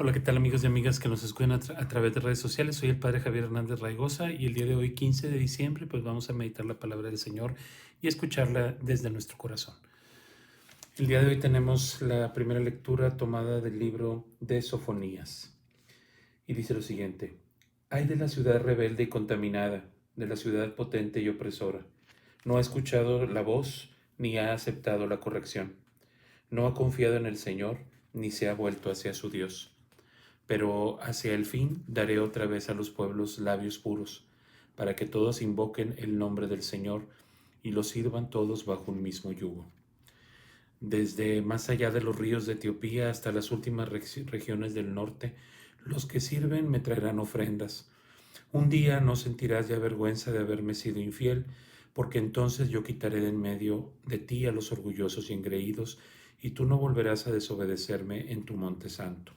Hola, ¿qué tal amigos y amigas que nos escuchan a través de redes sociales? Soy el Padre Javier Hernández Raigosa y el día de hoy, 15 de diciembre, pues vamos a meditar la palabra del Señor y escucharla desde nuestro corazón. El día de hoy tenemos la primera lectura tomada del libro de Sofonías y dice lo siguiente: Ay de la ciudad rebelde y contaminada, de la ciudad potente y opresora. No ha escuchado la voz ni ha aceptado la corrección. No ha confiado en el Señor ni se ha vuelto hacia su Dios. Pero hacia el fin daré otra vez a los pueblos labios puros, para que todos invoquen el nombre del Señor y los sirvan todos bajo un mismo yugo. Desde más allá de los ríos de Etiopía hasta las últimas regiones del norte, los que sirven me traerán ofrendas. Un día no sentirás ya vergüenza de haberme sido infiel, porque entonces yo quitaré de en medio de ti a los orgullosos y engreídos, y tú no volverás a desobedecerme en tu monte santo.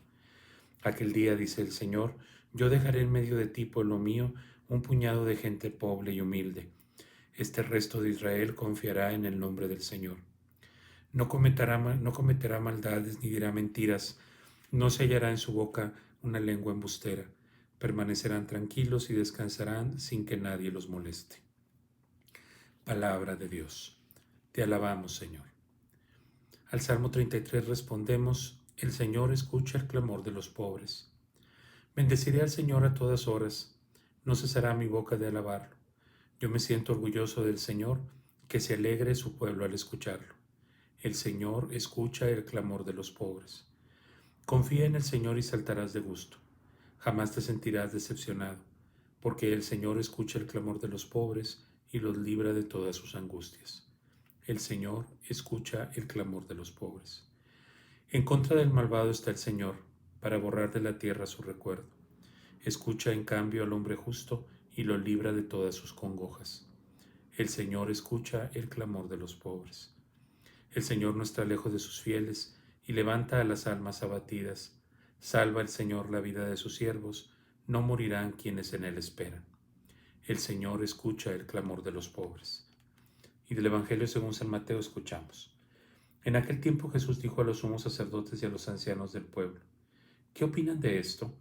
Aquel día, dice el Señor, yo dejaré en medio de ti, pueblo mío, un puñado de gente pobre y humilde. Este resto de Israel confiará en el nombre del Señor. No cometerá maldades ni dirá mentiras, no se hallará en su boca una lengua embustera. Permanecerán tranquilos y descansarán sin que nadie los moleste. Palabra de Dios. Te alabamos, Señor. Al Salmo 33 respondemos: El Señor escucha el clamor de los pobres. Bendeciré al Señor a todas horas, no cesará mi boca de alabarlo. Yo me siento orgulloso del Señor, que se alegre su pueblo al escucharlo. El Señor escucha el clamor de los pobres. Confía en el Señor y saltarás de gusto. Jamás te sentirás decepcionado, porque el Señor escucha el clamor de los pobres y los libra de todas sus angustias. El Señor escucha el clamor de los pobres. En contra del malvado está el Señor, para borrar de la tierra su recuerdo. Escucha en cambio al hombre justo y lo libra de todas sus congojas. El Señor escucha el clamor de los pobres. El Señor no está lejos de sus fieles y levanta a las almas abatidas. Salva el Señor la vida de sus siervos, no morirán quienes en él esperan. El Señor escucha el clamor de los pobres. Y del Evangelio según San Mateo escuchamos: En aquel tiempo Jesús dijo a los sumos sacerdotes y a los ancianos del pueblo: ¿Qué opinan de esto?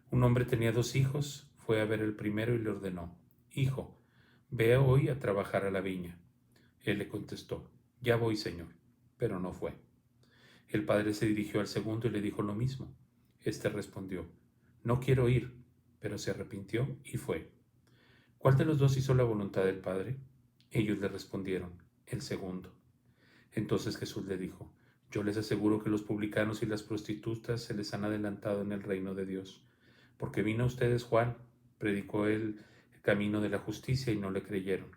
Un hombre tenía 2 hijos, fue a ver el primero y le ordenó: Hijo, ve hoy a trabajar a la viña. Él le contestó: Ya voy, señor, pero no fue. El padre se dirigió al segundo y le dijo lo mismo. Este respondió: No quiero ir, pero se arrepintió y fue. ¿Cuál de los dos hizo la voluntad del padre? Ellos le respondieron: El segundo. Entonces Jesús le dijo: Yo les aseguro que los publicanos y las prostitutas se les han adelantado en el reino de Dios, porque vino a ustedes Juan, predicó el camino de la justicia y no le creyeron.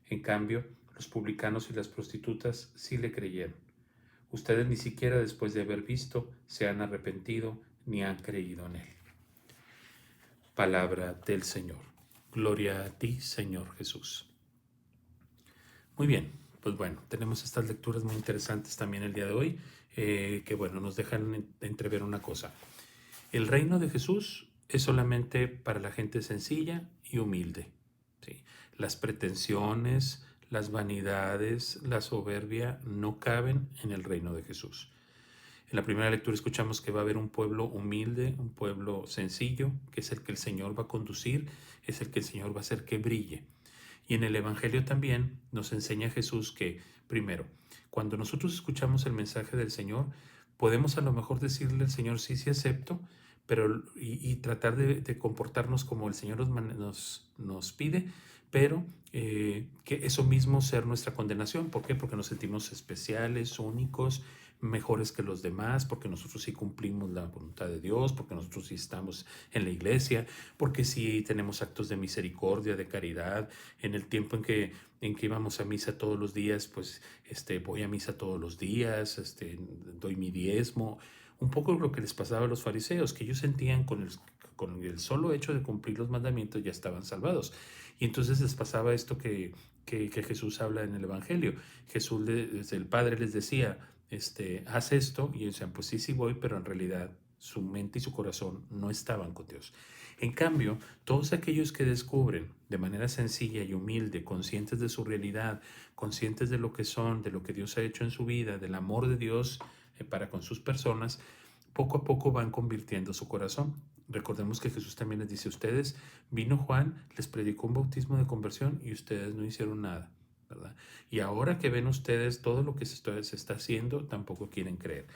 En cambio, los publicanos y las prostitutas sí le creyeron. Ustedes ni siquiera después de haber visto se han arrepentido ni han creído en él. Palabra del Señor. Gloria a ti, Señor Jesús. Muy bien, pues bueno, tenemos estas lecturas muy interesantes también el día de hoy, que bueno, nos dejan entrever una cosa. El reino de Jesús es solamente para la gente sencilla y humilde. ¿Sí? Las pretensiones, las vanidades, la soberbia no caben en el reino de Jesús. En la primera lectura escuchamos que va a haber un pueblo humilde, un pueblo sencillo, que es el que el Señor va a conducir, es el que el Señor va a hacer que brille. Y en el Evangelio también nos enseña Jesús que, primero, cuando nosotros escuchamos el mensaje del Señor, podemos a lo mejor decirle al Señor: sí, sí acepto, pero y tratar de comportarnos como el Señor nos pide, pero que eso mismo ser nuestra condenación. ¿Por qué? Porque nos sentimos especiales, únicos, mejores que los demás, porque nosotros sí cumplimos la voluntad de Dios, porque nosotros sí estamos en la iglesia, porque sí tenemos actos de misericordia, de caridad. En el tiempo en que íbamos a misa todos los días, pues voy a misa todos los días, doy mi diezmo. Un poco lo que les pasaba a los fariseos, que ellos sentían con el solo hecho de cumplir los mandamientos ya estaban salvados. Y entonces les pasaba esto que Jesús habla en el Evangelio. Jesús, desde el Padre, les decía: haz esto, y ellos decían: pues sí, sí voy, pero en realidad su mente y su corazón no estaban con Dios. En cambio, todos aquellos que descubren de manera sencilla y humilde, conscientes de su realidad, conscientes de lo que son, de lo que Dios ha hecho en su vida, del amor de Dios para con sus personas, poco a poco van convirtiendo su corazón. Recordemos que Jesús también les dice a ustedes, vino Juan, les predicó un bautismo de conversión y ustedes no hicieron nada, ¿verdad? Y ahora que ven ustedes todo lo que se está haciendo, tampoco quieren creer.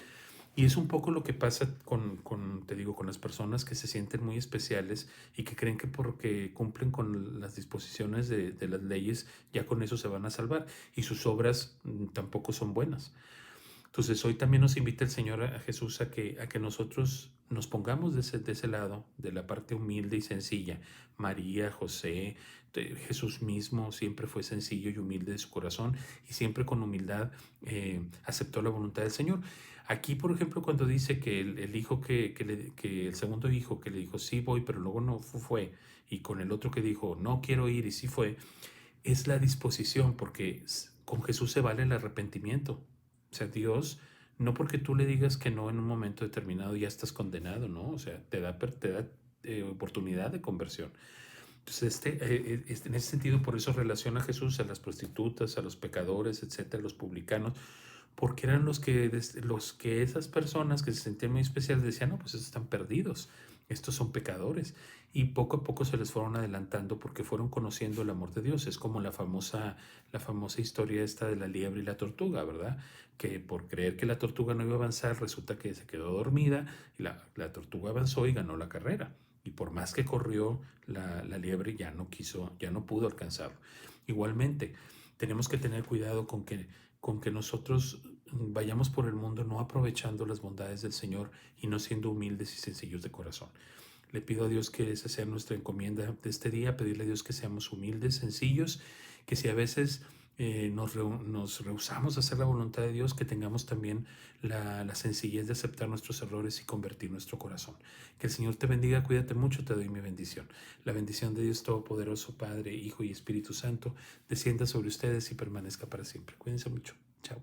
Y es un poco lo que pasa te digo, con las personas que se sienten muy especiales y que creen que porque cumplen con las disposiciones de las leyes, ya con eso se van a salvar. Y sus obras tampoco son buenas. Entonces hoy también nos invita el Señor a Jesús a que nosotros nos pongamos de ese lado, de la parte humilde y sencilla. María, José, Jesús mismo siempre fue sencillo y humilde de su corazón y siempre con humildad aceptó la voluntad del Señor. Aquí, por ejemplo, cuando dice que el hijo que el segundo hijo que le dijo sí voy, pero luego no fue, y con el otro que dijo no quiero ir y sí fue, es la disposición, porque con Jesús se vale el arrepentimiento. O sea, Dios, no porque tú le digas que no en un momento determinado ya estás condenado, ¿no? O sea, te da oportunidad de conversión. Entonces, en ese sentido, por eso relaciona a Jesús a las prostitutas, a los pecadores, etcétera, a los publicanos, porque eran los que esas personas que se sentían muy especiales decían, no, pues estos están perdidos, estos son pecadores. Y poco a poco se les fueron adelantando porque fueron conociendo el amor de Dios. Es como la famosa historia esta de la liebre y la tortuga, ¿verdad? Que por creer que la tortuga no iba a avanzar, resulta que se quedó dormida y la tortuga avanzó y ganó la carrera. Y por más que corrió, la liebre ya no pudo alcanzarlo. Igualmente, tenemos que tener cuidado con que nosotros vayamos por el mundo no aprovechando las bondades del Señor y no siendo humildes y sencillos de corazón. Le pido a Dios que esa sea nuestra encomienda de este día, pedirle a Dios que seamos humildes, sencillos, que si a veces nos rehusamos a hacer la voluntad de Dios, que tengamos también la sencillez de aceptar nuestros errores y convertir nuestro corazón. Que el Señor te bendiga, cuídate mucho, te doy mi bendición. La bendición de Dios Todopoderoso, Padre, Hijo y Espíritu Santo, descienda sobre ustedes y permanezca para siempre. Cuídense mucho. Chao.